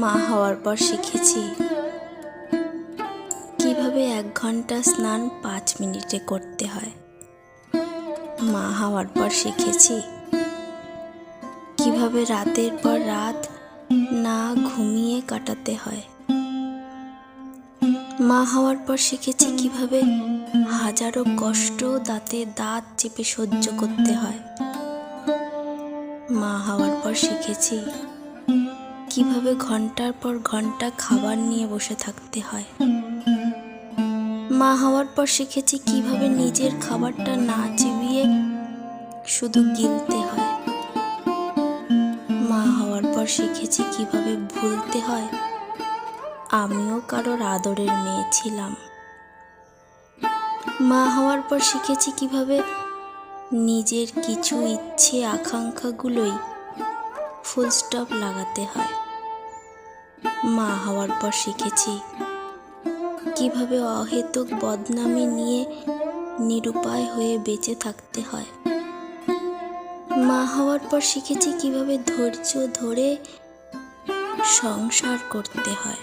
মা হওয়ার পর শিখেছি কিভাবে 1 ঘন্টা স্নান 5 মিনিটে করতে হয়। মা হওয়ার পর শিখেছি কিভাবে রাতের পর রাত না ঘুমিয়ে কাটাতে হয়। মা হওয়ার পর শিখেছি কিভাবে হাজারো কষ্ট দাঁতে দাঁত চেপে সহ্য করতে হয়। মা হওয়ার পর শিখেছি কিভাবে ঘন্টার পর ঘন্টা খাবার নিয়ে বসে থাকতে হয়। মা হওয়ার পর শিখেছি কিভাবে নিজের খাবারটা না চিবিয়ে শুধু গিলতে হয়। মা হওয়ার পর শিখেছি কিভাবে ভুলতে হয় আমিও কারোর আদরের মেয়ে ছিলাম। মা হওয়ার পর শিখেছি কিভাবে নিজের কিছু ইচ্ছে আকাঙ্ক্ষাগুলোই ফুল স্টপ লাগাতে হয়। মা হওয়ার পর শিখেছি কিভাবে অহেতুক বদনামি নিয়ে নিরুপায় হয়ে বেঁচে থাকতে হয়। মা হওয়ার পর শিখেছি কিভাবে ধৈর্য ধরে সংসার করতে হয়।